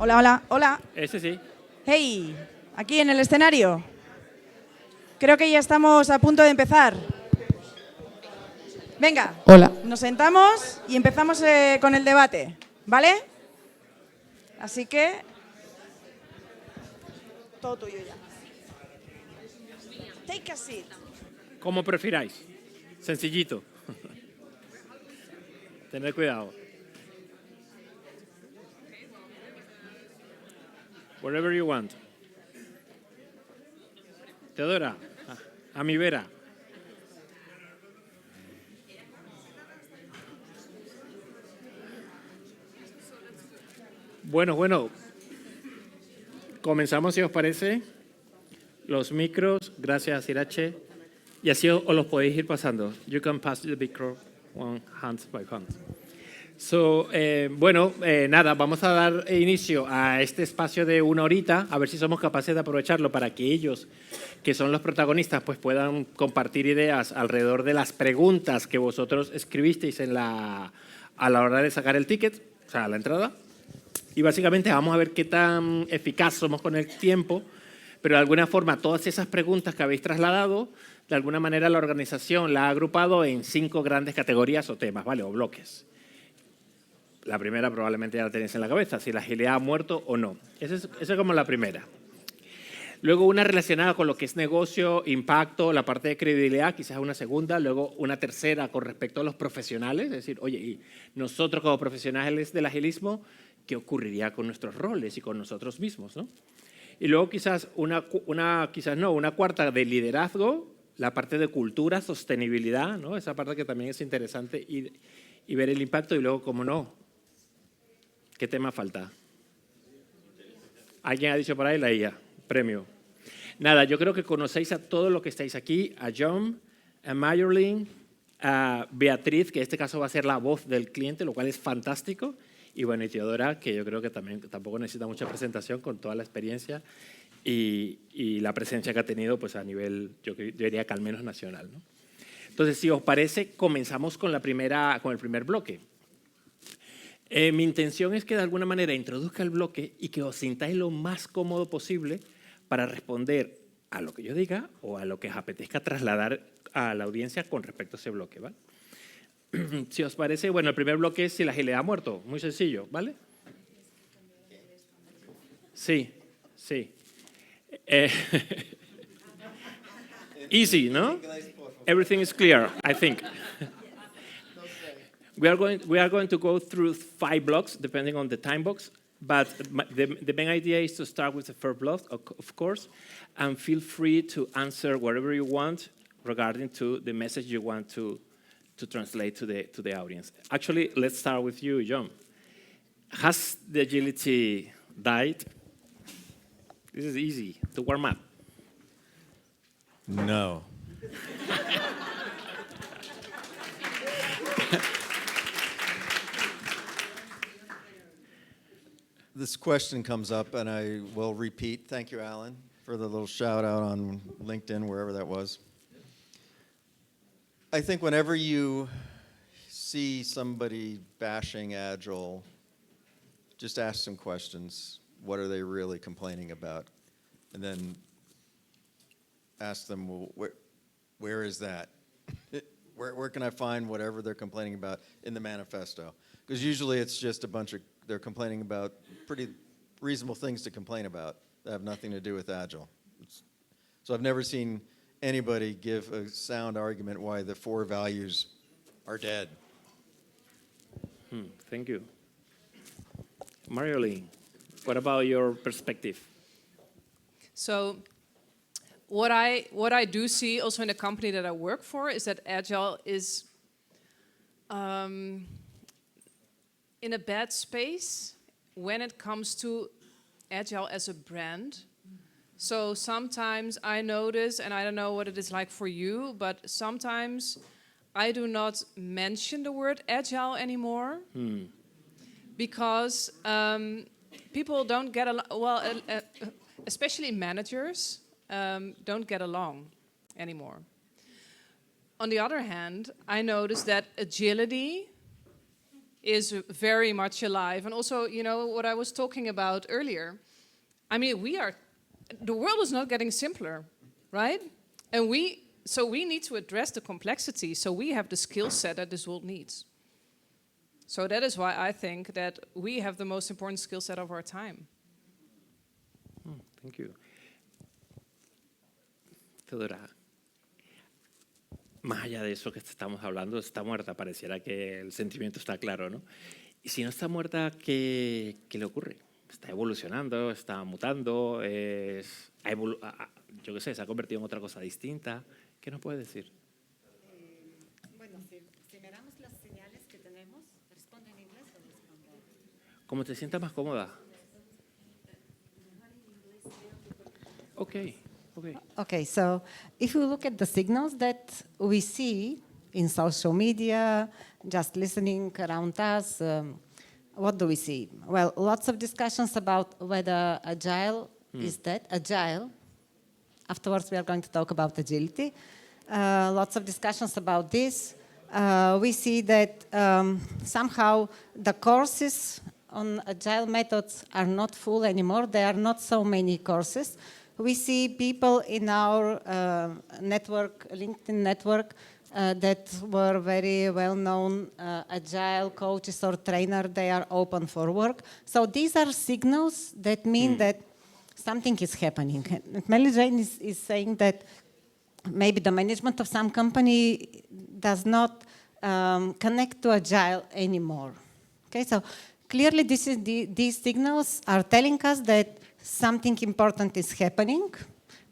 Hola, hola, hola. Ese sí. Hey, aquí en el escenario. Creo que ya estamos a punto de empezar. Venga, Hola. nos sentamos y empezamos con el debate, ¿vale? Así que... todo tuyo ya. Take a seat. Como prefiráis. Sencillito. Tener cuidado. Wherever you want. Teodora, a mi vera. Bueno. Comenzamos, si os parece. Los micros, gracias, Irache. Y así os los podéis ir pasando. You can pass the micro one hand by hand. So, nada, vamos a dar inicio a este espacio de 1 horita, a ver si somos capaces de aprovecharlo para que ellos, que son los protagonistas, pues puedan compartir ideas alrededor de las preguntas que vosotros escribisteis a la hora de sacar el ticket, o sea, a la entrada. Y básicamente vamos a ver qué tan eficaz somos con el tiempo, pero de alguna forma todas esas preguntas que habéis trasladado, de alguna manera la organización la ha agrupado en 5 grandes categorías o temas, ¿vale? O bloques. La primera probablemente ya la tenéis en la cabeza, si la agilidad ha muerto o no. Esa es como la primera. Luego una relacionada con lo que es negocio, impacto, la parte de credibilidad, quizás una segunda. Luego una tercera con respecto a los profesionales, es decir, oye, y nosotros como profesionales del agilismo, ¿qué ocurriría con nuestros roles y con nosotros mismos, ¿no? Y luego quizás una cuarta de liderazgo, la parte de cultura, sostenibilidad, ¿no? Esa parte que también es interesante y ver el impacto. Y luego, como no, ¿qué tema falta? ¿Alguien ha dicho por ahí la IA? Premio. Nada, yo creo que conocéis a todos los que estáis aquí, a Jon, a Marjolein, a Beatriz, que en este caso va a ser la voz del cliente, lo cual es fantástico. Y bueno, y Teodora, que yo creo que también tampoco necesita mucha presentación con toda la experiencia y la presencia que ha tenido pues a nivel, yo diría que al menos nacional, ¿no? Entonces, si os parece, comenzamos con el primer bloque. Mi intención es que de alguna manera introduzca el bloque y que os sintáis lo más cómodo posible para responder a lo que yo diga o a lo que os apetezca trasladar a la audiencia con respecto a ese bloque, ¿vale? Si os parece, bueno, el primer bloque es si la agilidad ha muerto, muy sencillo, ¿vale? Sí. Easy, ¿no? Everything is clear, I think. We are going to go through 5 blocks, depending on the time box, but the main idea is to start with the first block, of course, and feel free to answer whatever you want regarding to the message you want to translate to the audience. Actually, let's start with you, Jon. Has the agility died? This is easy to warm up. No. This question comes up, and I will repeat. Thank you, Alan, for the little shout out on LinkedIn, wherever that was. I think whenever you see somebody bashing Agile, just ask some questions. What are they really complaining about? And then ask them, well, where is that? Where can I find whatever they're complaining about in the manifesto? Because usually it's just they're complaining about pretty reasonable things to complain about that have nothing to do with Agile. So I've never seen anybody give a sound argument why the 4 values are dead. Thank you. Marjolein, what about your perspective? So what I do see also in the company that I work for is that Agile is in a bad space when it comes to Agile as a brand. So sometimes I notice, and I don't know what it is like for you, but sometimes I do not mention the word Agile anymore because people don't get along, especially managers don't get along anymore. On the other hand, I notice that agility is very much alive. And also, you know, what I was talking about earlier, I mean, the world is not getting simpler, right? And so we need to address the complexity, so we have the skill set that this world needs. So that is why I think that we have the most important skill set of our time. Thank you. Teodora, más allá de eso que estamos hablando, está muerta, pareciera que el sentimiento está claro, ¿no? Y si no está muerta, ¿qué le ocurre? Está evolucionando, está mutando, yo qué sé, se ha convertido en otra cosa distinta. ¿Qué nos puede decir? Bueno, si miramos las señales que tenemos, ¿responde en inglés o respondo? Como te sientas más cómoda. Okay. Okay, so if we look at the signals that we see in social media, just listening around us, what do we see? Well, lots of discussions about whether agile is that. Agile. Afterwards, we are going to talk about agility. Lots of discussions about this. We see that somehow the courses on agile methods are not full anymore. There are not so many courses. We see people in our network, LinkedIn network, that were very well-known agile coaches or trainers. They are open for work. So these are signals that mean that something is happening. Marjolein is saying that maybe the management of some company does not connect to agile anymore. Okay, so clearly these signals are telling us that something important is happening.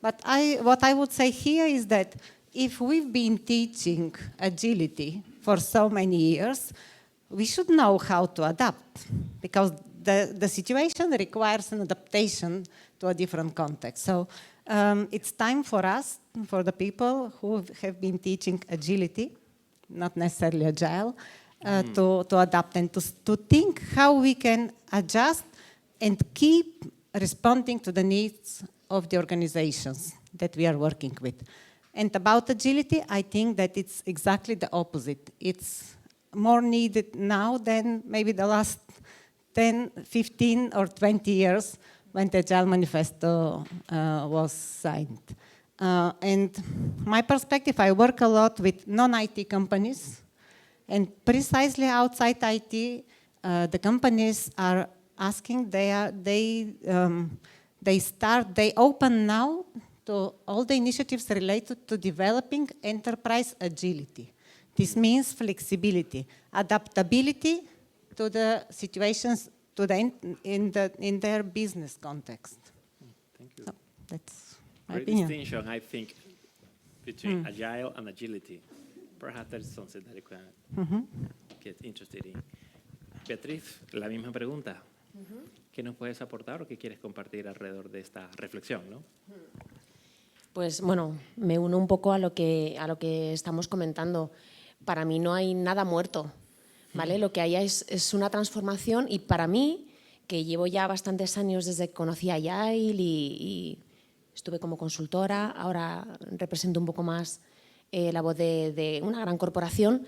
But what I would say here is that if we've been teaching agility for so many years, we should know how to adapt, because the situation requires an adaptation to a different context. So it's time for us, for the people who have been teaching agility, not necessarily agile, to adapt and to think how we can adjust and keep responding to the needs of the organizations that we are working with. And about agility, I think that it's exactly the opposite. It's more needed now than maybe the last 10, 15, or 20 years when the Agile Manifesto was signed. And my perspective, I work a lot with non-IT companies, and precisely outside IT, the companies are asking, they open now to all the initiatives related to developing enterprise agility. This means flexibility, adaptability to the situations in their business context. Thank you. So that's my Great opinion. distinction, I think, between agile and agility. Perhaps that is something that you can get interested in. Beatriz, la misma pregunta. ¿Qué nos puedes aportar o qué quieres compartir alrededor de esta reflexión, ¿no? Pues bueno, me uno un poco a lo que estamos comentando. Para mí no hay nada muerto, ¿vale? Lo que hay es una transformación, y para mí, que llevo ya bastantes años desde que conocí a Agile y estuve como consultora, ahora represento un poco más la voz de una gran corporación,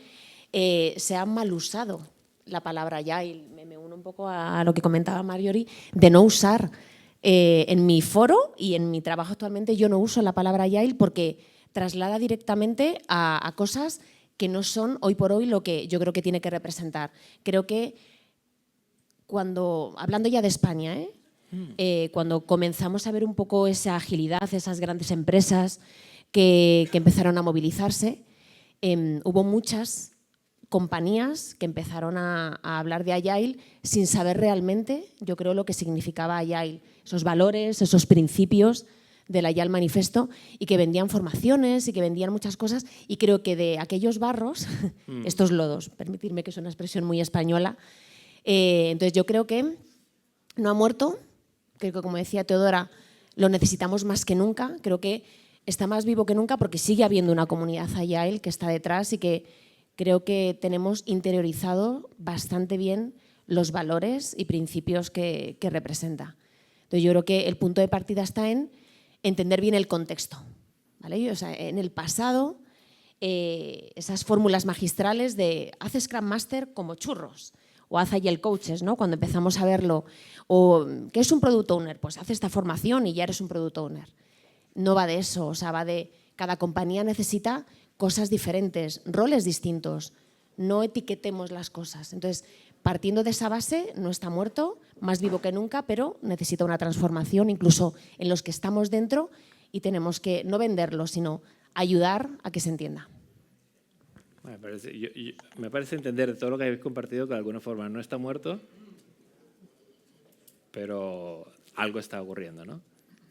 se ha mal usado la palabra Agile. Me uno un poco a lo que comentaba Marjorie, de no usar. En mi foro y en mi trabajo actualmente yo no uso la palabra Agile porque traslada directamente a cosas que no son hoy por hoy lo que yo creo que tiene que representar. Creo que hablando ya de España, cuando comenzamos a ver un poco esa agilidad, esas grandes empresas que empezaron a movilizarse, hubo muchas compañías que empezaron a hablar de Agile sin saber realmente, yo creo, lo que significaba Agile, esos valores, esos principios del Agile Manifesto, y que vendían formaciones y que vendían muchas cosas, y creo que de aquellos barros, estos lodos, permitirme que es una expresión muy española, entonces yo creo que no ha muerto, creo que, como decía Teodora, lo necesitamos más que nunca, creo que está más vivo que nunca porque sigue habiendo una comunidad Agile que está detrás y que creo que tenemos interiorizado bastante bien los valores y principios que representa. Entonces yo creo que el punto de partida está en entender bien el contexto, ¿vale? O sea, en el pasado, esas fórmulas magistrales de haz Scrum Master como churros, o haz Agile Coaches, ¿no? Cuando empezamos a verlo. O, ¿qué es un Product Owner? Pues haz esta formación y ya eres un Product Owner. No va de eso, o sea, va de cada compañía necesita cosas diferentes, roles distintos. No etiquetemos las cosas. Entonces, partiendo de esa base, no está muerto, más vivo que nunca, pero necesita una transformación, incluso en los que estamos dentro, y tenemos que no venderlo, sino ayudar a que se entienda. Me parece entender de todo lo que habéis compartido que de alguna forma no está muerto, pero algo está ocurriendo, ¿no?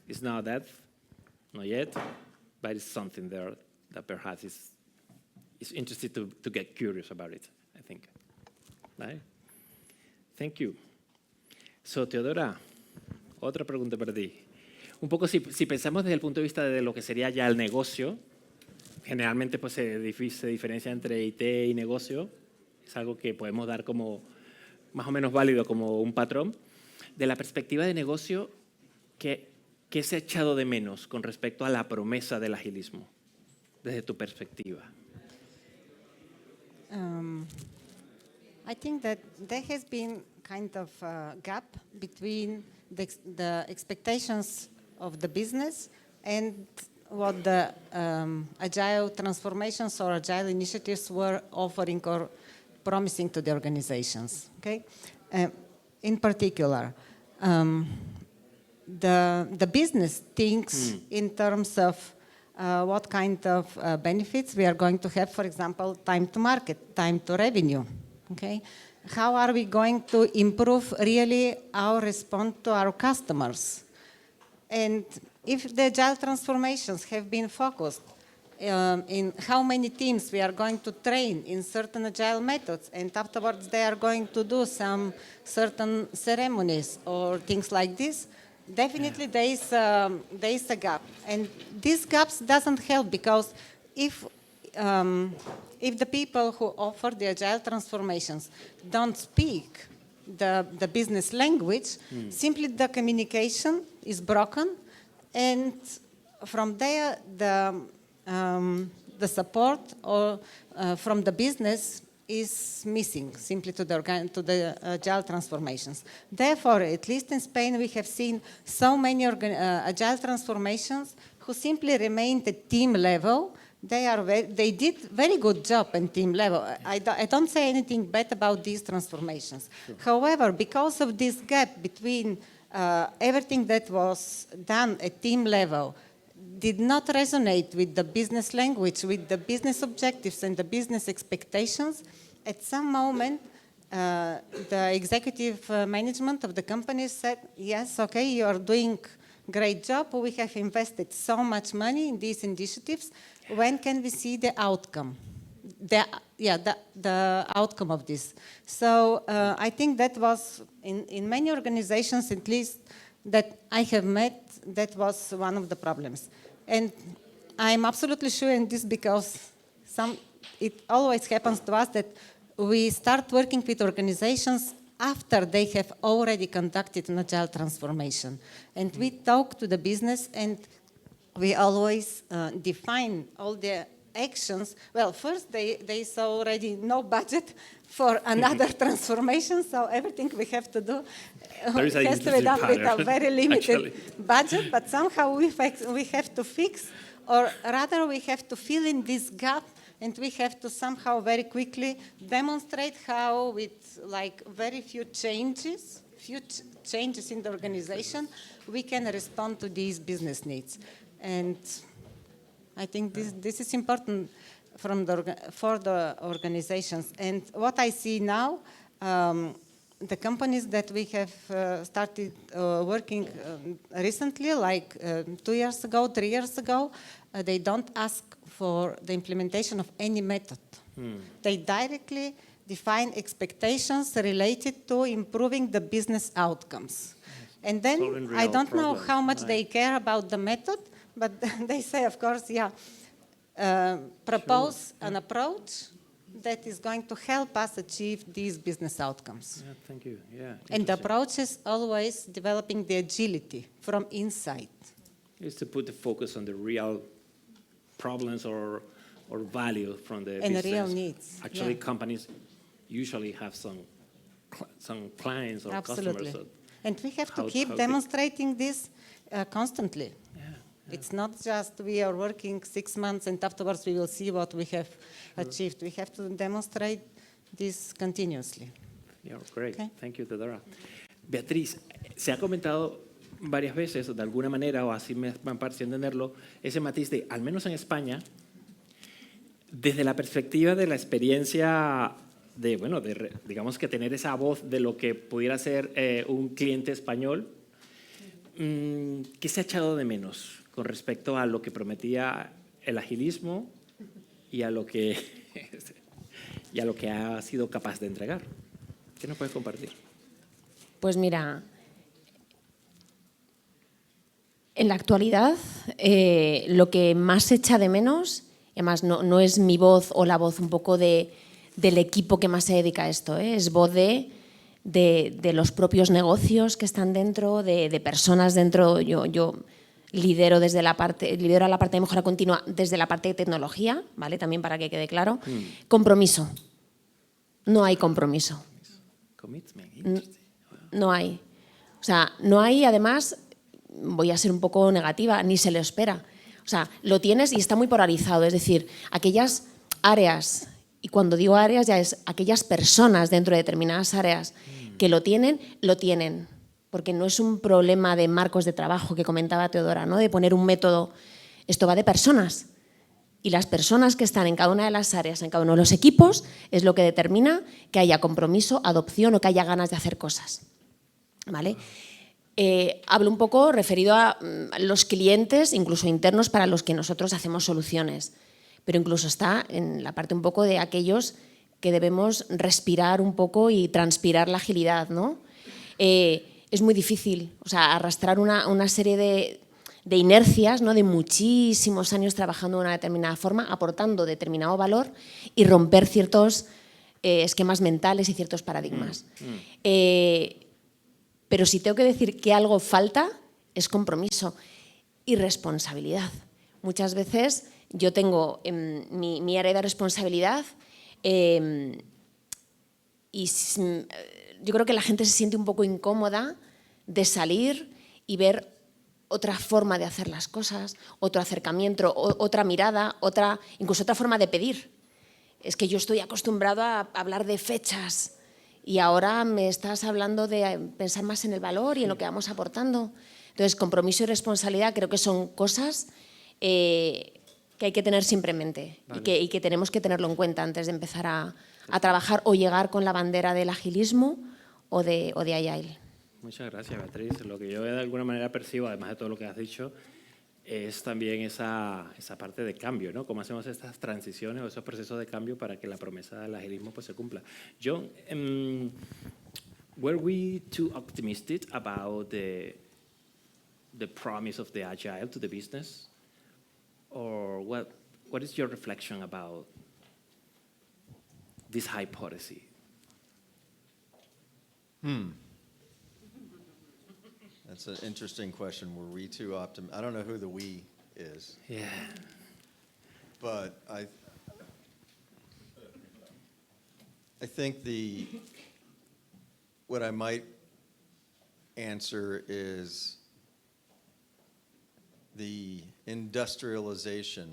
It's not dead, not yet, but it's something there that perhaps is interesting to get curious about it, I think. Right? Thank you. So, Teodora, otra pregunta para ti. Un poco si pensamos desde el punto de vista de lo que sería ya el negocio, generalmente pues, se diferencia entre IT y negocio. Es algo que podemos dar como más o menos válido como un patrón. De la perspectiva de negocio, ¿qué se ha echado de menos con respecto a la promesa del agilismo? Desde tu perspectiva. I think that there has been kind of a gap between the expectations of the business and what the agile transformations or agile initiatives were offering or promising to the organizations. Okay, in particular, the business thinks in terms of what kind of benefits we are going to have. For example, time to market, time to revenue. Okay, how are we going to improve really our response to our customers? And if the agile transformations have been focused in how many teams we are going to train in certain agile methods, and afterwards they are going to do some certain ceremonies or things like this, definitely there is a gap. And these gaps doesn't help, because if the people who offer the agile transformations don't speak the business language, simply the communication is broken, and from there the support or from the business is missing simply to the agile transformations. Therefore, at least in Spain, we have seen so many agile transformations who simply remained at team level. They did very good job in team level. I don't say anything bad about these transformations. Sure. However, because of this gap between everything that was done at team level did not resonate with the business language, with the business objectives and the business expectations, at some moment, the executive management of the company said, yes, okay, you are doing great job. We have invested so much money in these initiatives. When can we see the outcome? The outcome of this. So I think that was, in many organizations at least that I have met, that was one of the problems. And I'm absolutely sure in this because it always happens to us that we start working with organizations after they have already conducted an agile transformation. And we talk to the business and we always define all the actions. Well, first they saw already no budget for another transformation, so everything we have to do has to be done with a very limited budget, but somehow we have to fix, or rather we have to fill in this gap, and we have to somehow very quickly demonstrate how with like very few changes in the organization, we can respond to these business needs. And I think this is important for the organizations. And what I see now, the companies that we have started working recently, like 2 years ago, 3 years ago, they don't ask for the implementation of any method. They directly define expectations related to improving the business outcomes. And then I don't know how much they care about the method, but they say, of course, yeah, propose an approach that is going to help us achieve these business outcomes. Yeah, thank you. Yeah. And the approach is always developing the agility from inside. Is to put the focus on the real problems or value from the and business. Real needs. Actually, companies usually have some some clients or Absolutely. customers. And we have to How- keep how demonstrating this constantly. Yeah. It's not just we are working 6 months and afterwards we will see what we have achieved. We have to demonstrate this continuously. Yeah, great. Okay. Thank you, Teodora. Beatriz, se ha comentado varias veces, de alguna manera, o así me parece entenderlo, ese matiz de, al menos en España, desde la perspectiva de la experiencia de, bueno, digamos que tener esa voz de lo que pudiera ser un cliente español, ¿qué se ha echado de menos con respecto a lo que prometía el agilismo y a lo que ha sido capaz de entregar? ¿Qué nos puedes compartir? Pues mira, en la actualidad lo que más se echa de menos, y además no es mi voz o la voz un poco del equipo que más se dedica a esto, es voz de los propios negocios que están dentro, de personas dentro. Yo lidero la parte de mejora continua desde la parte de tecnología, ¿vale? También para que quede claro. Compromiso. No hay compromiso. Commitment, interesting. No hay. O sea, no hay, además, voy a ser un poco negativa, ni se le espera. O sea, lo tienes y está muy polarizado. Es decir, aquellas áreas, y cuando digo áreas ya es aquellas personas dentro de determinadas áreas que lo tienen, porque no es un problema de marcos de trabajo que comentaba Teodora, ¿no? De poner un método. Esto va de personas. Y las personas que están en cada una de las áreas, en cada uno de los equipos, es lo que determina que haya compromiso, adopción o que haya ganas de hacer cosas. ¿Vale? Hablo un poco referido a los clientes, incluso internos, para los que nosotros hacemos soluciones. Pero incluso está en la parte un poco de aquellos que debemos respirar un poco y transpirar la agilidad, ¿no? Es muy difícil, o sea, arrastrar una serie de inercias, ¿no? De muchísimos años trabajando de una determinada forma, aportando determinado valor y romper ciertos esquemas mentales y ciertos paradigmas. Pero si tengo que decir que algo falta, es compromiso y responsabilidad. Muchas veces yo tengo mi área de responsabilidad y yo creo que la gente se siente un poco incómoda de salir y ver otra forma de hacer las cosas, otro acercamiento, otra mirada, incluso otra forma de pedir. Es que yo estoy acostumbrado a hablar de fechas y ahora me estás hablando de pensar más en el valor y en lo que vamos aportando. Entonces, compromiso y responsabilidad creo que son cosas que hay que tener siempre en mente. Vale. y que tenemos que tenerlo en cuenta antes de empezar a trabajar o llegar con la bandera del agilismo o de Agile. Muchas gracias, Beatriz. Lo que yo de alguna manera percibo, además de todo lo que has dicho, es también esa parte de cambio, ¿no? Cómo hacemos estas transiciones o esos procesos de cambio para que la promesa del agilismo pues, se cumpla. Jon, were we too optimistic about the promise of the Agile to the business? Or what is your reflection about this hypothesis? That's an interesting question. Were we too optimistic? I don't know who the we is. Yeah. But I think what I might answer is the industrialization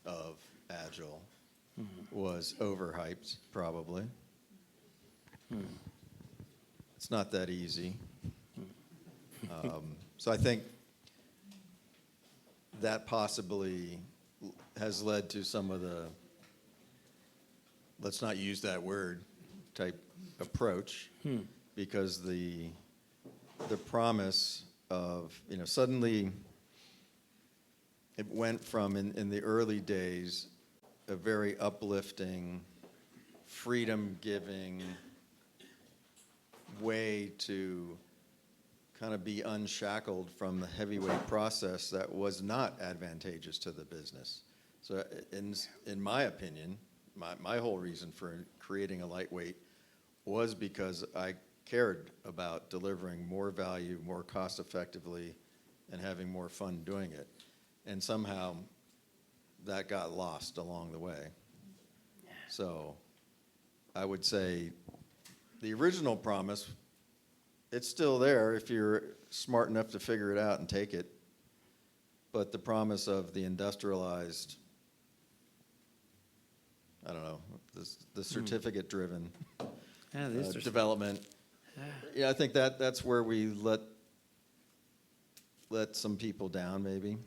of Agile was overhyped, probably. It's not that easy. So I think that possibly has led to some of the, let's not use that word, type approach, because the promise of, suddenly it went from, in the early days, a very uplifting, freedom-giving way to kind of be unshackled from the heavyweight process that was not advantageous to the business. So in my opinion, my whole reason for creating a lightweight was because I cared about delivering more value, more cost effectively, and having more fun doing it. And somehow that got lost along the way. So I would say the original promise, it's still there if you're smart enough to figure it out and take it. But the promise of the industrialized, I don't know, the certificate-driven development. Yeah, I think that's where we let some people down, maybe.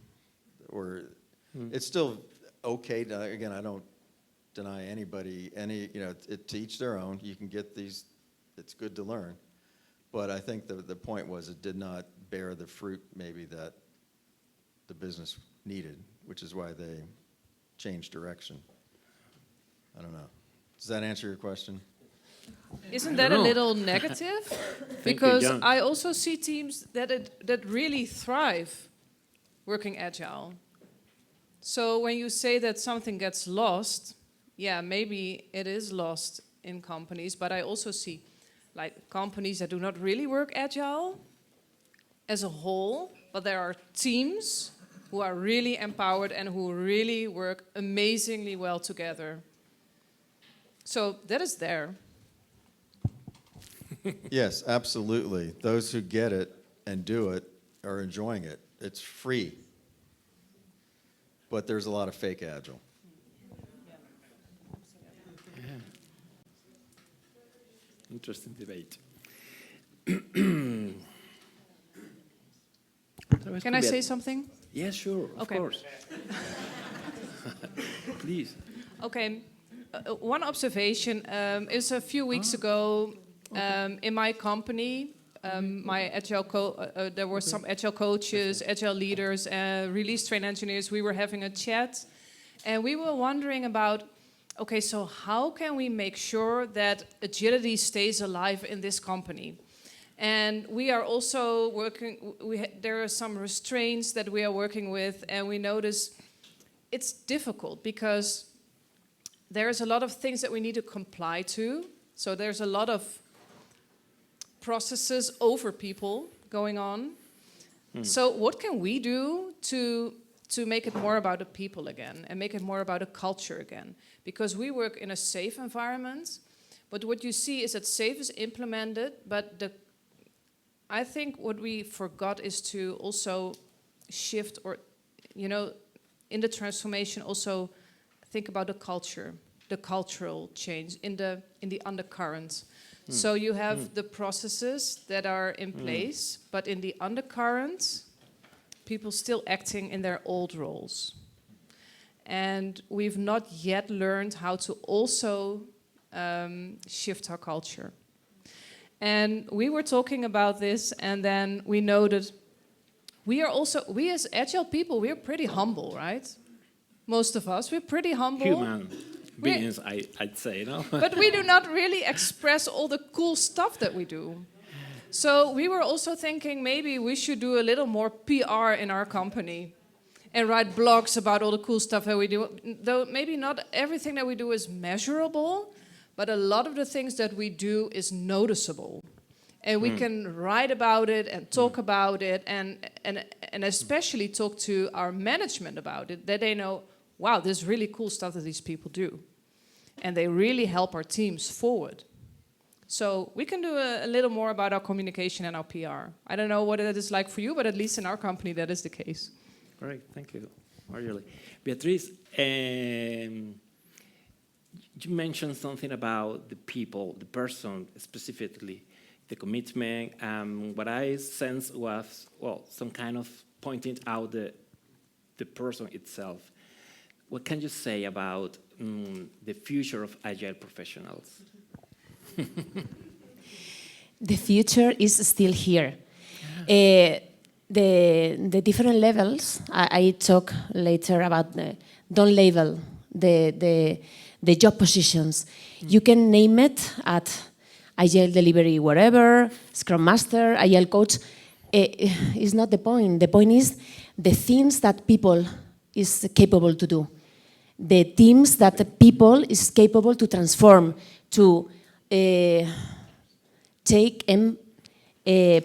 Or it's still okay to, again, I don't deny anybody to each their own. You can get these, it's good to learn. But I think the point was it did not bear the fruit maybe that the business needed, which is why they changed direction. I don't know. Does that answer your question? Isn't that a little negative? Because I also see teams that really thrive working agile. So when you say that something gets lost, yeah, maybe it is lost in companies, but I also see like companies that do not really work agile as a whole, but there are teams who are really empowered and who really work amazingly well together. So that is there. Yes, absolutely. Those who get it and do it are enjoying it. It's free. But there's a lot of fake agile. Yeah. Interesting debate. Can I say something? Yeah, sure, of course. Please. Okay. One observation is a few weeks ago in my company, my agile there were some agile coaches, agile leaders, release train engineers. We were having a chat, and we were wondering about, okay, so how can we make sure that agility stays alive in this company? And we are also working. There are some restraints that we are working with, and we notice it's difficult because there's a lot of things that we need to comply to. So there's a lot of processes over people going on. So what can we do to make it more about the people again and make it more about a culture again? Because we work in a safe environment, but what you see is that safe is implemented, but I think what we forgot is to also shift, or, in the transformation also think about the culture, the cultural change in the undercurrent. So you have the processes that are in place, but in the undercurrent, people still acting in their old roles. And we've not yet learned how to also shift our culture. And we were talking about this, and then we noted we as agile people, we're pretty humble, right? Most of us, we're pretty humble. Human beings, I'd say, no? But we do not really express all the cool stuff that we do. So we were also thinking maybe we should do a little more PR in our company and write blogs about all the cool stuff that we do. Though maybe not everything that we do is measurable, but a lot of the things that we do is noticeable. And we can write about it and talk about it and especially talk to our management about it, that they know, wow, there's really cool stuff that these people do. And they really help our teams forward. So we can do a little more about our communication and our PR. I don't know what it is like for you, but at least in our company, that is the case. Great, thank you, Marjolein. Beatriz, you mentioned something about the people, the person specifically, the commitment. What I sensed was, well, some kind of pointing out the person itself. What can you say about the future of agile professionals? The future is still here. The different levels, I talk later about, don't label the job positions. You can name it at Agile Delivery wherever, Scrum Master, Agile Coach. Is not the point. The point is the things that people is capable to do. The teams that the people is capable to transform, to take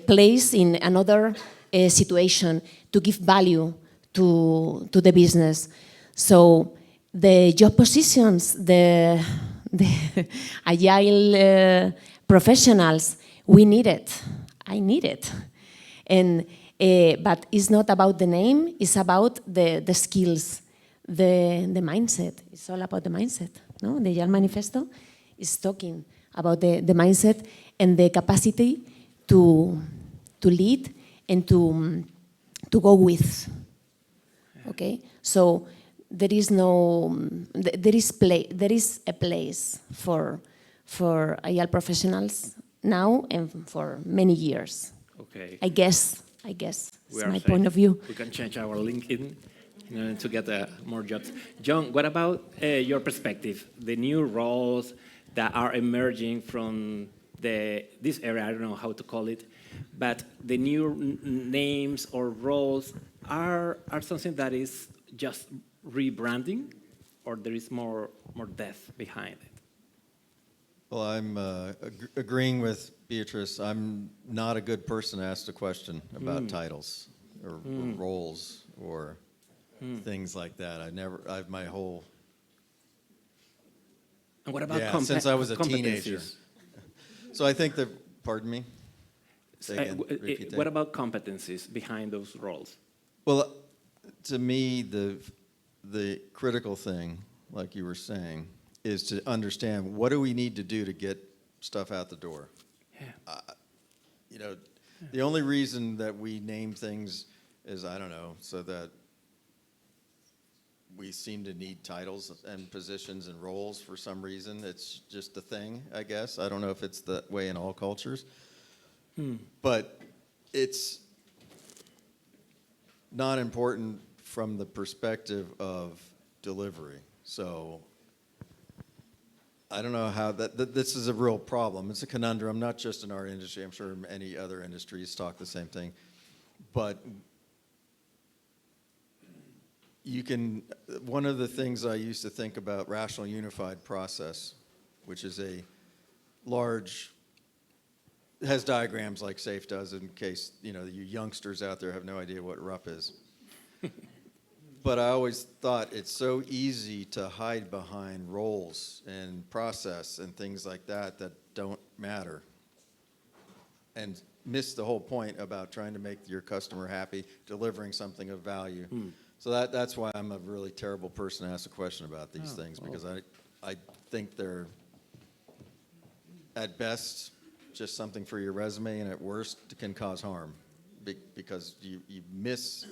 place in another situation, to give value to the business. So the job positions, the agile professionals, we need it. I need it. And, but it's not about the name, it's about the skills, the mindset. It's all about the mindset. No? The Jan Manifesto is talking about the mindset and the capacity to lead and to go with. Okay, so there is a place for Agile professionals now and for many years. Okay. I guess. That's We my are point of view. We can change our LinkedIn to get more jobs. Jon, what about your perspective? The new roles that are emerging from this area, I don't know how to call it, but the new names or roles are something that is just rebranding, or there is more depth behind it? Well, I'm agreeing with Beatrice. I'm not a good person to ask the question about titles or roles or things like that. I've my whole... And what about since I was a teenager. So I think that, pardon me? Say again, repeat that. What about competencies behind those roles? Well, to me, the critical thing, like you were saying, is to understand what do we need to do to get stuff out the door. Yeah. You know, the only reason that we name things is, I don't know, so that we seem to need titles and positions and roles for some reason. It's just a thing, I guess. I don't know if it's that way in all cultures. But it's not important from the perspective of delivery. So I don't know how this is a real problem. It's a conundrum, not just in our industry. I'm sure many other industries talk the same thing. But one of the things I used to think about rational unified process, which is a large, has diagrams like SAFE does in case, you youngsters out there have no idea what RUP is. But I always thought it's so easy to hide behind roles and process and things like that don't matter and miss the whole point about trying to make your customer happy, delivering something of value. So that's why I'm a really terrible person to ask a question about these things, because I think they're, at best, just something for your resume, and at worst, can cause harm because you miss...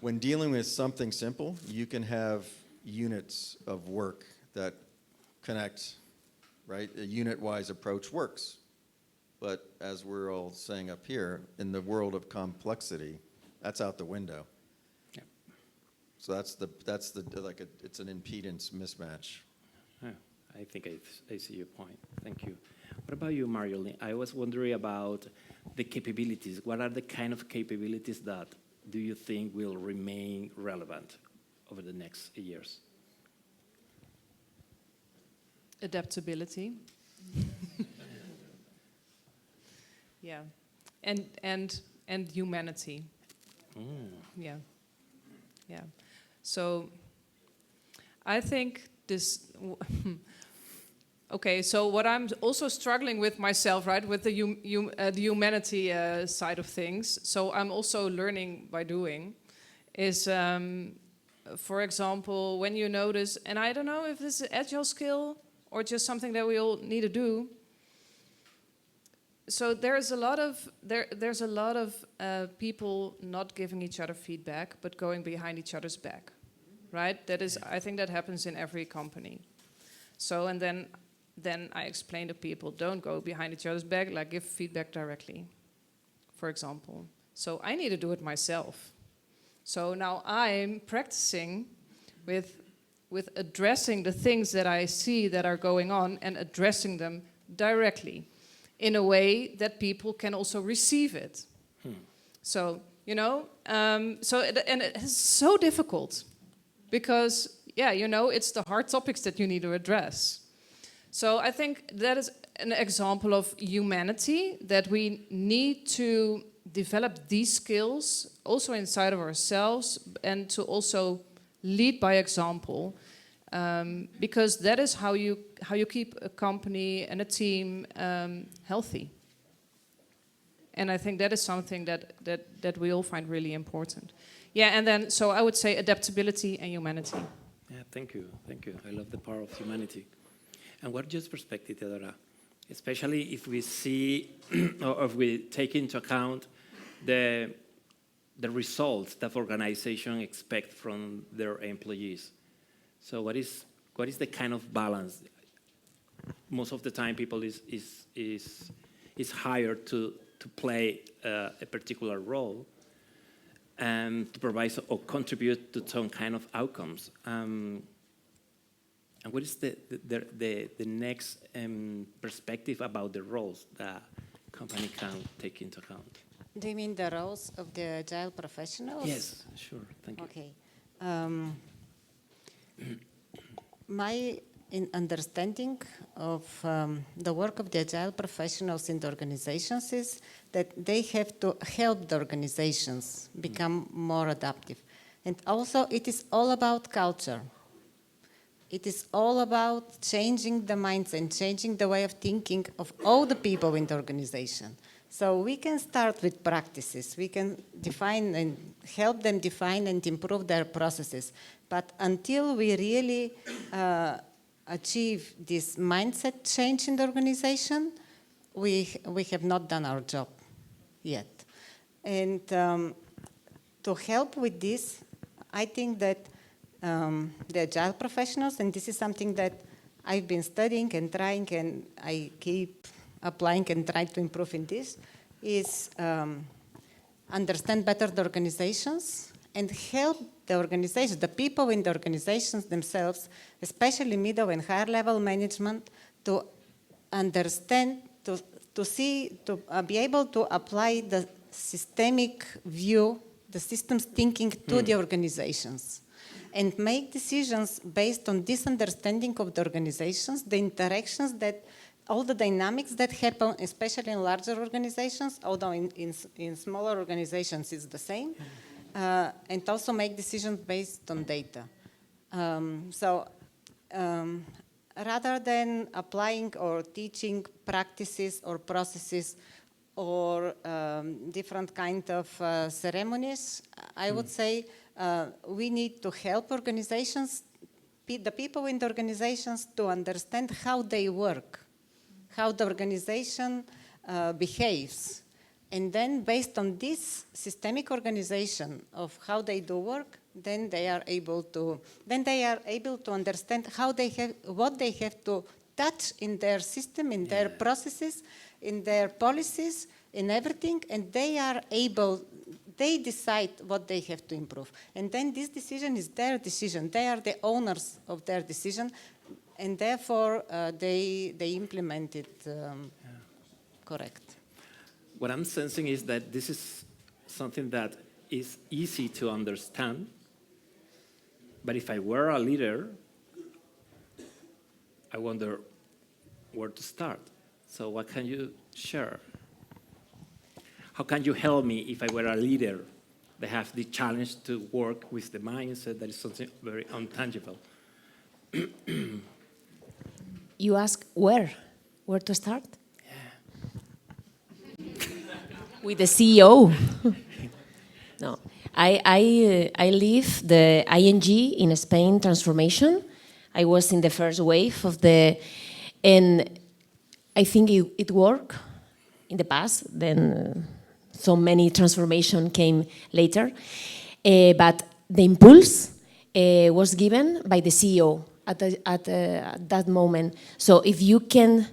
When dealing with something simple, you can have units of work that connect, right? A unit-wise approach works. But as we're all saying up here, in the world of complexity, that's out the window. Yeah. So that's it's an impedance mismatch. Yeah, I think I see your point. Thank you. What about you, Marjolein? I was wondering about the capabilities. What are the kind of capabilities that do you think will remain relevant over the next years? Adaptability. Yeah, and humanity. Yeah. So I think this. Okay, so what I'm also struggling with myself, right, with the humanity side of things, so I'm also learning by doing, is, for example, when you notice, and I don't know if this is an agile skill or just something that we all need to do. So there's a lot of people not giving each other feedback, but going behind each other's back, right? That is, I think that happens in every company. So, and then I explain to people, don't go behind each other's back, like give feedback directly, for example. So I need to do it myself. So now I'm practicing with addressing the things that I see that are going on and addressing them directly in a way that people can also receive it. So, and it is so difficult because, it's the hard topics that you need to address. So I think that is an example of humanity, that we need to develop these skills also inside of ourselves and to also lead by example. because that is how you keep a company and a team healthy. And I think that is something that we all find really important. Yeah, and then, so I would say adaptability and humanity. Yeah, thank you. I love the power of humanity. And what's your perspective, Theodora? Especially if we see, or if we take into account the results that organizations expect from their employees. So what is the kind of balance? Most of the time, people is hired to play a particular role and to provide or contribute to some kind of outcomes. And what is the next perspective about the roles that company can take into account? Do you mean the roles of the agile professionals? Yes, sure. Thank you. Okay. My understanding of the work of the agile professionals in the organizations is that they have to help the organizations become more adaptive. And also, it is all about culture. It is all about changing the mindset and changing the way of thinking of all the people in the organization. So we can start with practices. We can define and help them define and improve their processes. But until we really achieve this mindset change in the organization, we have not done our job yet. And to help with this, I think that the agile professionals, and this is something that I've been studying and trying, and I keep applying and trying to improve in this, is understand better the organizations and help the organizations, the people in the organizations themselves, especially middle and higher level management, to understand, to see, to be able to apply the systemic view, the systems thinking to the organizations, and make decisions based on this understanding of the organizations, the interactions that, all the dynamics that happen, especially in larger organizations, although in smaller organizations it's the same, and also make decisions based on data. Rather than applying or teaching practices or processes or different kind of ceremonies, I would say we need to help organizations, the people in the organizations, to understand how they work, how the organization behaves. And then based on this systemic organization of how they do work, then they are able to understand how they have, what they have to touch in their system, in their processes, in their policies, in everything, and they decide what they have to improve. And then this decision is their decision. They are the owners of their decision, and therefore they implement it correct. What I'm sensing is that this is something that is easy to understand, but if I were a leader, I wonder where to start. So what can you share? How can you help me if I were a leader that have the challenge to work with the mindset that is something very intangible? You ask where to start? With the CEO. No, I live the ING in Spain transformation. I was in the first wave of and I think it worked in the past. Then so many transformation came later, but the impulse was given by the CEO at that moment. So if you can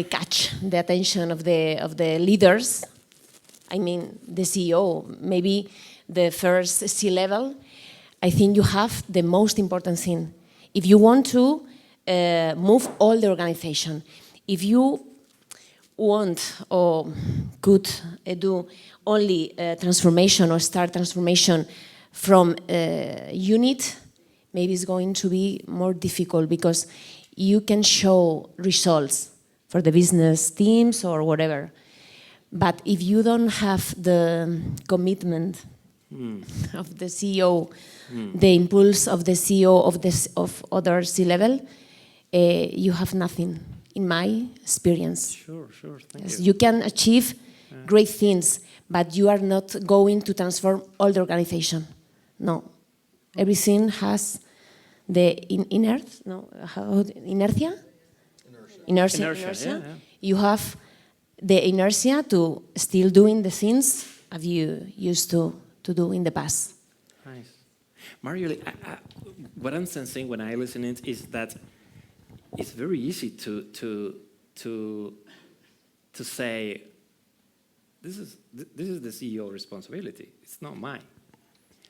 catch the attention of the leaders, I mean the CEO, maybe the first C-level, I think you have the most important thing. If you want to move all the organization, if you want or could do only transformation or start transformation from unit, maybe it's going to be more difficult because you can show results for the business teams or whatever. But if you don't have the commitment of the CEO, the impulse of the CEO of other C-level, you have nothing, in my experience. Sure, thank Yes, you. you can achieve great things, but you are not going to transform all the organization. No. Everything has the inertia? Inertia. Yeah. You have the inertia to still doing the things as you used to do in the past. Nice. Marjolein, what I'm sensing when I listen it is that it's very easy to say this is the CEO responsibility. It's not mine.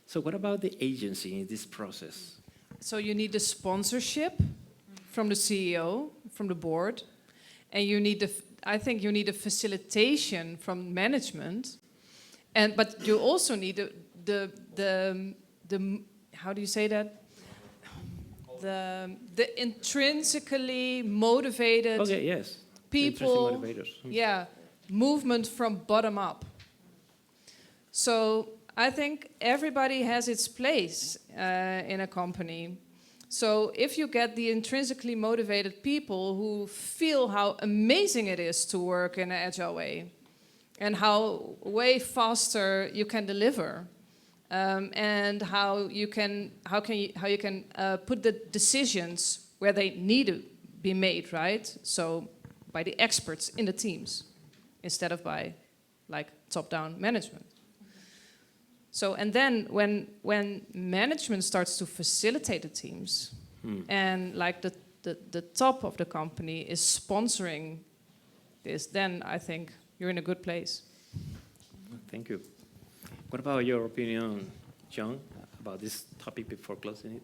So what about the agency in this process? So you need the sponsorship from the CEO, from the board, and you need I think you need a facilitation from management, but you also need the how do you say that? The intrinsically motivated Okay, yes. people. Intrinsic motivators. Yeah, movement from bottom up. So I think everybody has its place in a company. So if you get the intrinsically motivated people who feel how amazing it is to work in an agile way, and how way faster you can deliver, and how you can put the decisions where they need to be made, right? So by the experts in the teams, instead of by like top-down management. So, and then when management starts to facilitate the teams, and like the top of the company is sponsoring this, then I think you're in a good place. Thank you. What about your opinion, Jon, about this topic before closing it?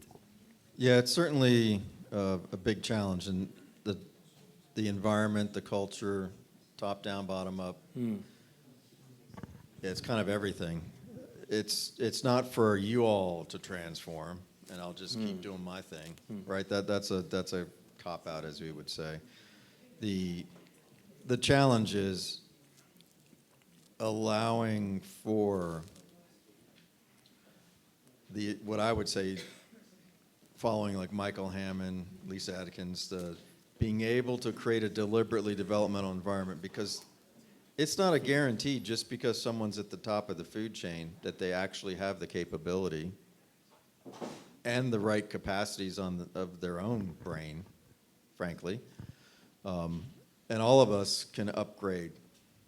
Yeah, it's certainly a big challenge, and the environment, the culture, top down, bottom up. It's kind of everything. It's not for you all to transform, and I'll just keep doing my thing, right? That's a cop out, as we would say. The challenge is allowing for what I would say, following like Michael Hammond, Lisa Atkins, being able to create a deliberately developmental environment, because it's not a guarantee just because someone's at the top of the food chain that they actually have the capability and the right capacities of their own brain, frankly. And all of us can upgrade.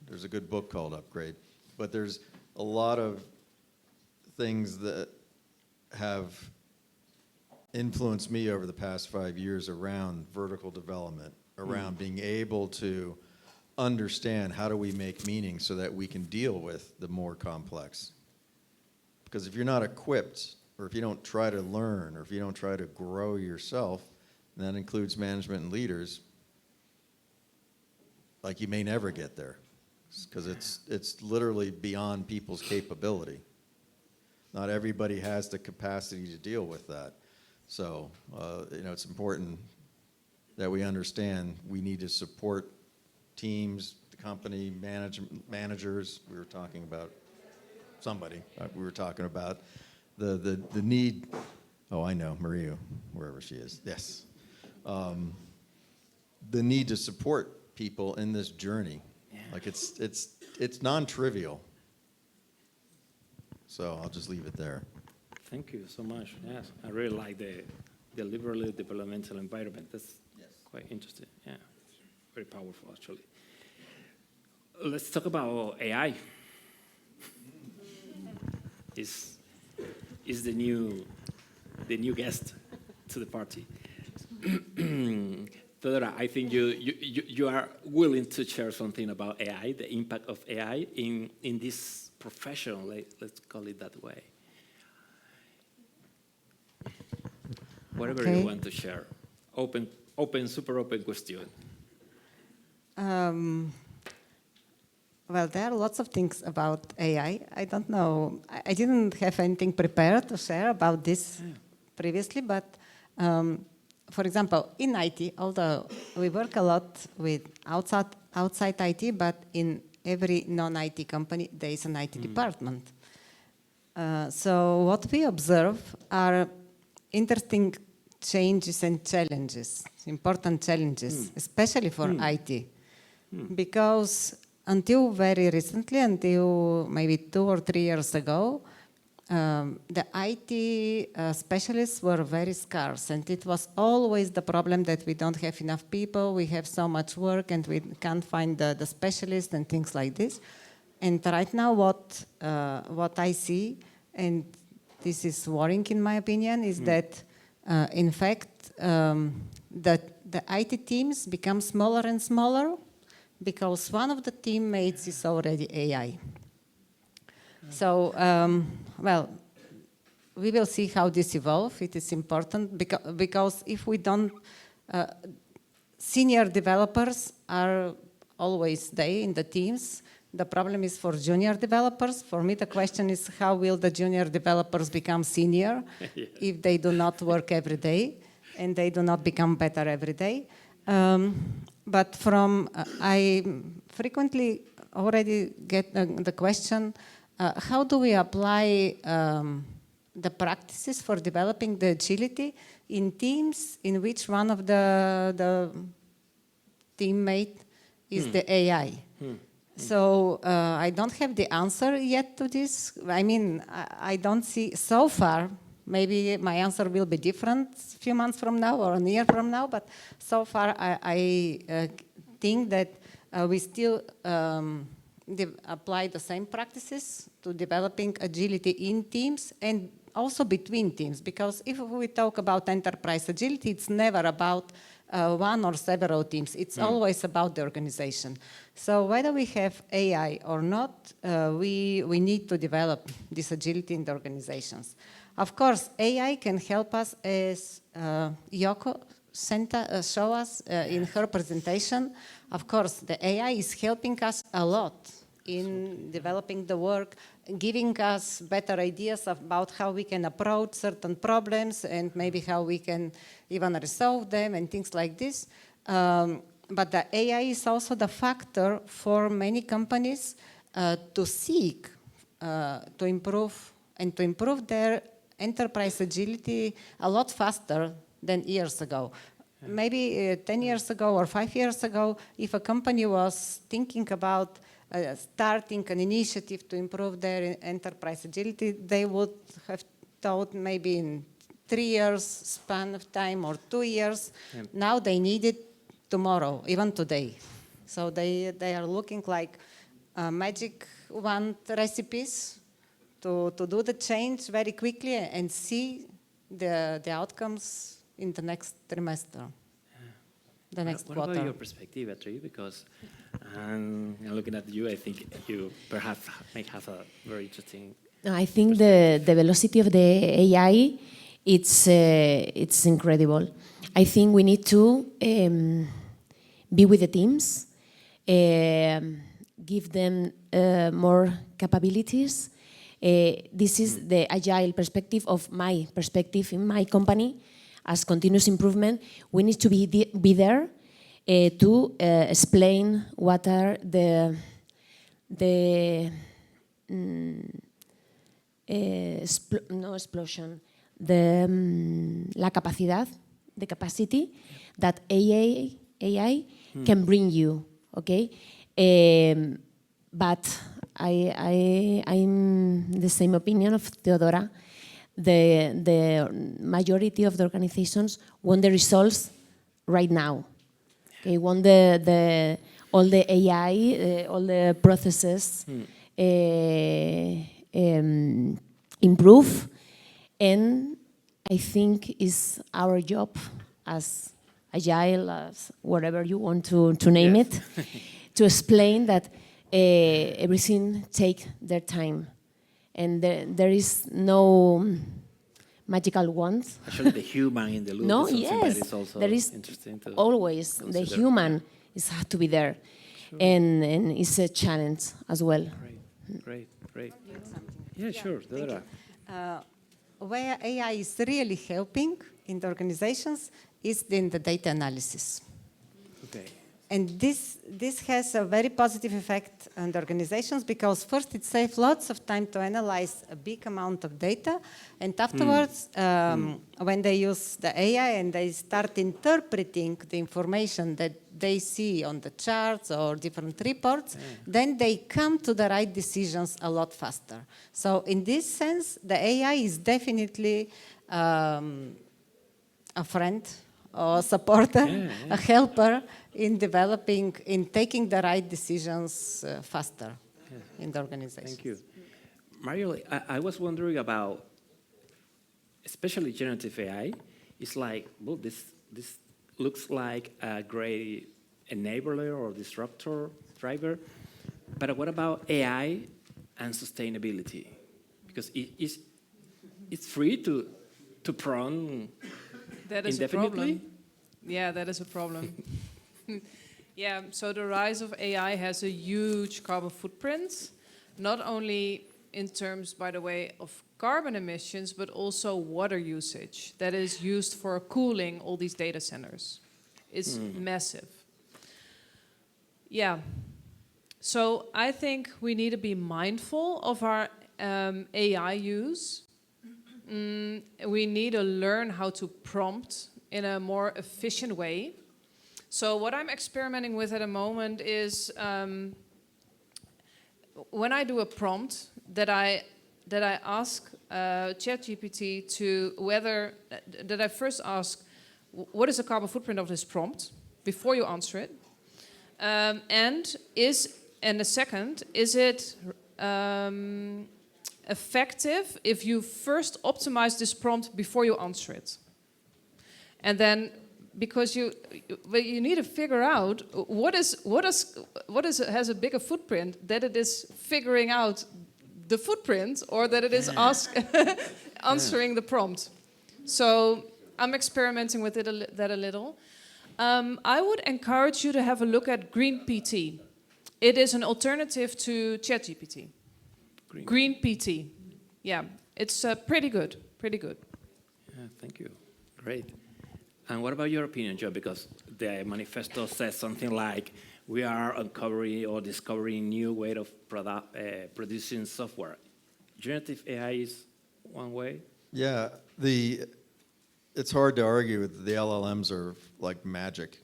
There's a good book called Upgrade, but there's a lot of things that have influenced me over the past 5 years around vertical development, around being able to understand how do we make meaning so that we can deal with the more complex. Because if you're not equipped, or if you don't try to learn, or if you don't try to grow yourself, and that includes management and leaders, like you may never get there, because it's literally beyond people's capability. Not everybody has the capacity to deal with that. So, it's important that we understand we need to support teams, the company, managers. We were talking about somebody. We were talking about the need. Oh, I know, Maria, wherever she is. Yes. The need to support people in this journey. Yeah. Like it's non-trivial. So I'll just leave it there. Thank you so much. Yes, I really like the deliberately developmental environment. That's quite interesting. Yeah, very powerful actually. Let's talk about AI. Is the new guest to the party. Theodora, I think you are willing to share something about AI, the impact of AI in this profession, let's call it that way. Whatever you want to share. Super open question. Well, there are lots of things about AI. I don't know. I didn't have anything prepared to share about this previously, but for example, in IT, although we work a lot with outside IT, but in every non-IT company, there is an IT department. So what we observe are interesting changes and challenges, important challenges, especially for IT. Because until very recently, until maybe 2 or 3 years ago, the IT specialists were very scarce, and it was always the problem that we don't have enough people, we have so much work, and we can't find the specialists and things like this. And right now what I see, and this is worrying in my opinion, is that in fact the IT teams become smaller and smaller because one of the teammates is already AI. So, well, we will see how this evolves. It is important because if we don't, senior developers are always there in the teams. The problem is for junior developers. For me, the question is how will the junior developers become senior if they do not work every day and they do not become better every day. But I frequently already get the question, how do we apply the practices for developing the agility in teams in which one of the teammate is the AI? So I don't have the answer yet to this. I mean, I don't see so far. Maybe my answer will be different a few months from now or a year from now, but so far I think that we still apply the same practices to developing agility in teams and also between teams, because if we talk about enterprise agility, it's never about one or several teams. It's always about the organization. So whether we have AI or not, we need to develop this agility in the organizations. Of course, AI can help us, as Yoko show us in her presentation. Of course, the AI is helping us a lot in developing the work, giving us better ideas about how we can approach certain problems and maybe how we can even resolve them and things like this. But the AI is also the factor for many companies to seek to improve their enterprise agility a lot faster than years ago. Maybe 10 years ago or 5 years ago, if a company was thinking about starting an initiative to improve their enterprise agility, they would have thought maybe in 3 years span of time or 2 years. Now they need it tomorrow, even today. So they are looking like magic wand recipes to do the change very quickly and see the outcomes in the next trimester, the next quarter. What about your perspective, Atri? Because looking at you, I think you perhaps may have a very interesting. I think the velocity of the AI, it's incredible. I think we need to be with the teams, give them more capabilities. This is the agile perspective of my perspective in my company as continuous improvement. We need to be there to explain what are the la capacidad, the capacity that AI can bring you, okay? But I'm the same opinion of Theodora. The majority of the organizations want the results right now. Okay, want all the AI, all the processes improve, and I think it's our job as agile, as whatever you want to name it, to explain that everything takes their time, and there is no magical wand. Actually, the human in the loop No, is something yes, that is also there is interesting to always consider. the human has to be there, and it's a challenge as well. Great. Yeah, sure, Theodora. Where AI is really helping in the organizations is in the data analysis. Okay. And this has a very positive effect on the organizations because first it saves lots of time to analyze a big amount of data, and afterwards, when they use the AI and they start interpreting the information that they see on the charts or different reports, then they come to the right decisions a lot faster. So in this sense, the AI is definitely a friend or supporter, a helper in developing, in taking the right decisions faster in the organization. Thank you. Marjolein, I was wondering about, especially generative AI. It's like, well, this looks like a great enabler or disruptor, driver. But what about AI and sustainability? Because it's free to prompt That is a indefinitely? problem. Yeah, that is a problem. Yeah, so the rise of AI has a huge carbon footprint, not only in terms, by the way, of carbon emissions, but also water usage that is used for cooling all these data centers. It's massive. Yeah, so I think we need to be mindful of our AI use. We need to learn how to prompt in a more efficient way. So what I'm experimenting with at the moment is when I do a prompt that I ask ChatGPT to that I first ask what is the carbon footprint of this prompt before you answer it, and the second, is it effective if you first optimize this prompt before you answer it? And then, because you need to figure out what has a bigger footprint, that it is figuring out the footprint or that it is answering the prompt. So I'm experimenting with that a little. I would encourage you to have a look at GreenPT. It is an alternative to ChatGPT. GreenPT. Yeah, it's pretty good. Pretty good. Yeah, thank you. Great. And what about your opinion, Joe? Because the manifesto says something like, we are uncovering or discovering new way of producing software. Generative AI is one way? Yeah, it's hard to argue with the LLMs are like magic.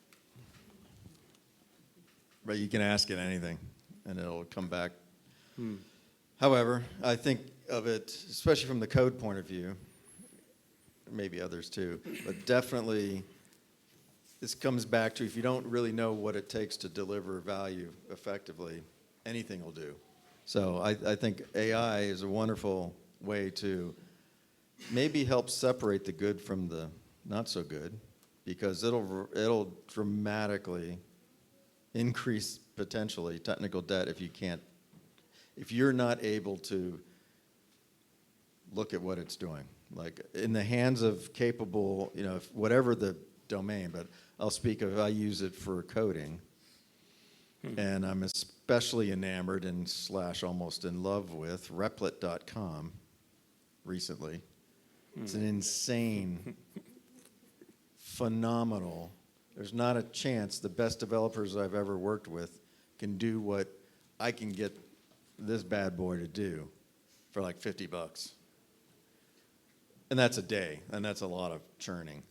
But you can ask it anything, and it'll come back. However, I think of it, especially from the code point of view, maybe others too, but definitely this comes back to if you don't really know what it takes to deliver value effectively, anything will do. So I think AI is a wonderful way to maybe help separate the good from the not so good, because it'll dramatically increase potentially technical debt if you're not able to look at what it's doing. Like in the hands of capable, whatever the domain, but I'll speak of, I use it for coding, and I'm especially enamored and / almost in love with Replit.com recently. It's an insane, phenomenal, there's not a chance the best developers I've ever worked with can do what I can get this bad boy to do for like $50. And that's a day, and that's a lot of churning.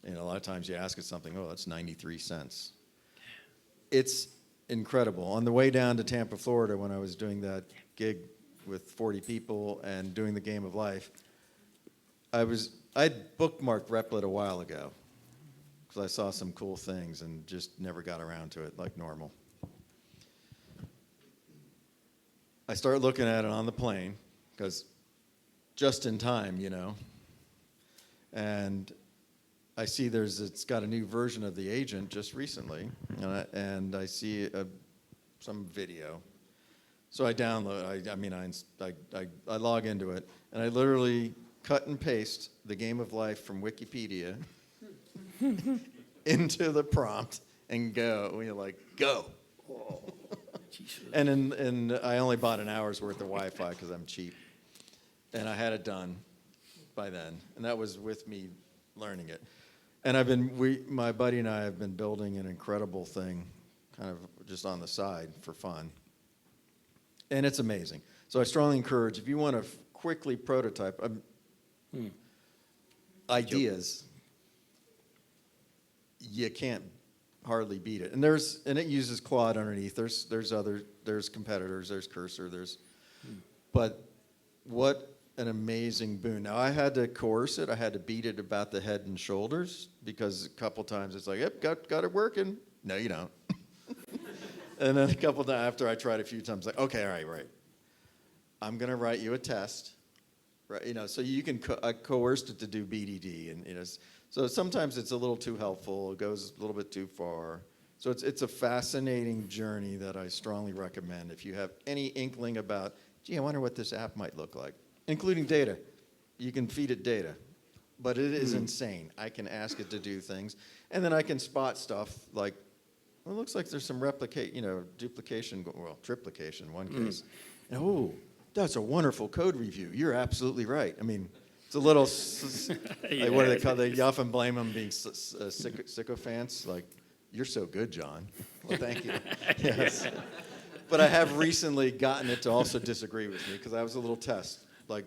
A lot of times you ask it something, oh, that's 93 cents. It's incredible. On the way down to Tampa, Florida, when I was doing that gig with 40 people and doing the game of life, I'd bookmarked Replit a while ago because I saw some cool things and just never got around to it like normal. I started looking at it on the plane because just in time, and I see it's got a new version of the agent just recently, and I see some video. So I download, I log into it, and I literally cut and paste the game of life from Wikipedia into the prompt and go. Go. Oh, and I only bought an hour's worth of Wi-Fi because I'm cheap. And I had it done by then, and that was with me learning it. And my buddy and I have been building an incredible thing kind of just on the side for fun. And it's amazing. So I strongly encourage, if you want to quickly prototype ideas, you can't hardly beat it. And it uses Claude underneath. There's competitors, there's Cursor, but what an amazing boon. Now I had to coerce it. I had to beat it about the head and shoulders because a couple times it's like, yep, got it working. No, you don't. And then a couple times after I tried a few times, like, okay, all right. I'm going to write you a test, right? So you can I coerced it to do BDD, and so sometimes it's a little too helpful. It goes a little bit too far. So it's a fascinating journey that I strongly recommend if you have any inkling about, gee, I wonder what this app might look like, including data. You can feed it data, but it is insane. I can ask it to do things, and then I can spot stuff like, well, it looks like there's some duplication, well, triplication in one case. And, oh, that's a wonderful code review. You're absolutely right. I mean, it's a little, like, what do they call it? You often blame them being sycophants. Like, you're so good, John. Well, thank you. Yes. But I have recently gotten it to also disagree with me because I was a little test. Like,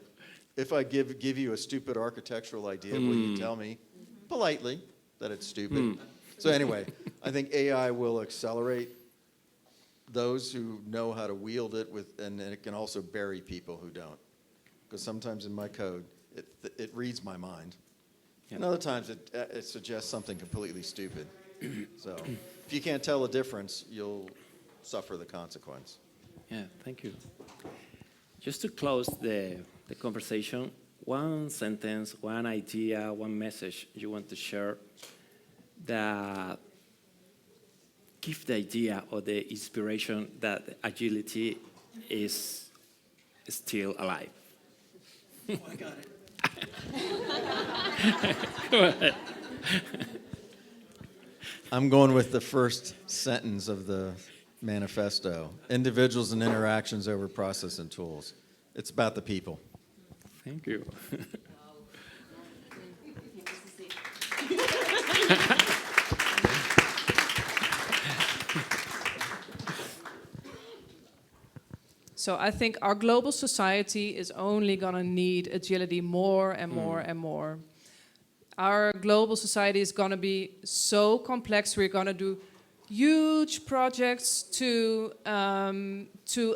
if I give you a stupid architectural idea, will you tell me politely that it's stupid? So anyway, I think AI will accelerate those who know how to wield it and it can also bury people who don't. Because sometimes in my code, it reads my mind. And other times it suggests something completely stupid. So if you can't tell the difference, you'll suffer the consequence. Yeah, thank you. Just to close the conversation, one sentence, one idea, one message you want to share that give the idea or the inspiration that agility is still alive. Oh, I got it. Go ahead. I'm going with the first sentence of the manifesto. Individuals and interactions over process and tools. It's about the people. Thank you. So I think our global society is only going to need agility more and more and more. Our global society is going to be so complex. We're going to do huge projects to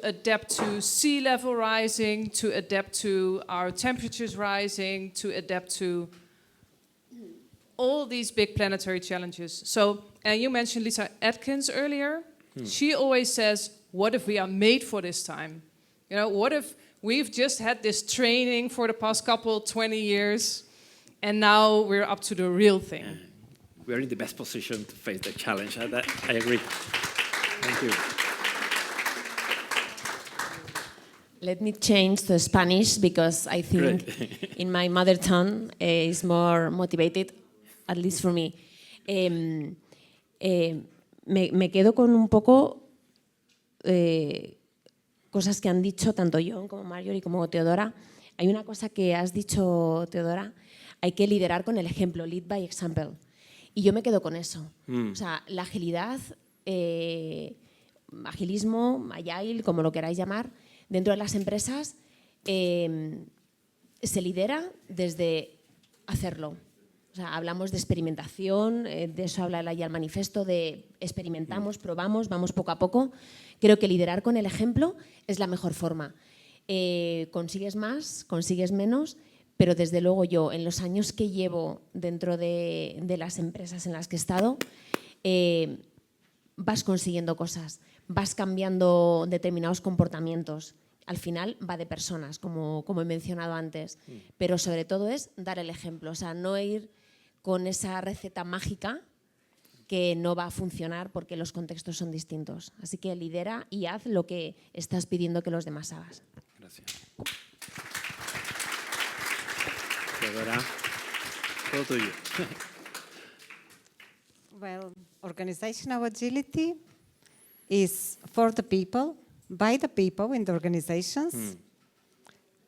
adapt to sea level rising, to adapt to our temperatures rising, to adapt to all these big planetary challenges. So, and you mentioned Lisa Atkins earlier. She always says, what if we are made for this time? What if we've just had this training for the past 20 years, and now we're up to the real thing? We're in the best position to face the challenge. I agree. Thank you. Let me change to Spanish because I think in my mother tongue is more motivated, at least for me. Me quedo con un poco cosas que han dicho tanto Jon como Marjorie como Teodora. Hay una cosa que has dicho, Teodora, hay que liderar con el ejemplo, lead by example. Y yo me quedo con eso. O sea, la agilidad, agilismo, agile, como lo queráis llamar, dentro de las empresas se lidera desde hacerlo. O sea, hablamos de experimentación, de eso habla el Agile Manifesto, de experimentamos, probamos, vamos poco a poco. Creo que liderar con el ejemplo es la mejor forma. Consigues más, consigues menos, pero desde luego yo, en los años que llevo dentro de las empresas en las que he estado, vas consiguiendo cosas, vas cambiando determinados comportamientos. Al final va de personas, como he mencionado antes, pero sobre todo es dar el ejemplo, o sea, no ir con esa receta mágica que no va a funcionar porque los contextos son distintos. Así que lidera y haz lo que estás pidiendo que los demás hagas. Gracias. Guevara, todo tuyo. Well, organizational agility is for the people, by the people in the organizations.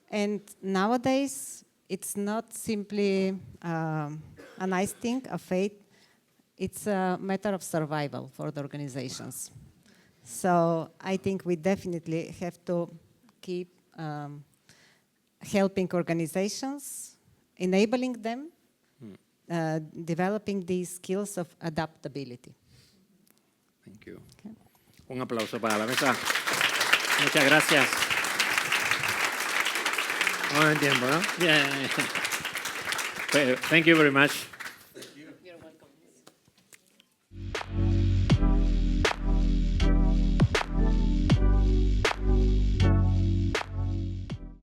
And nowadays, it's not simply a nice thing, a fate. it's a matter of survival for the organizations. So I think we definitely have to keep helping organizations, enabling them, developing these skills of adaptability. Thank you. Okay. Un aplauso para la mesa. Muchas gracias. Vamos en tiempo, ¿no? Yeah. Thank you very much. You're welcome.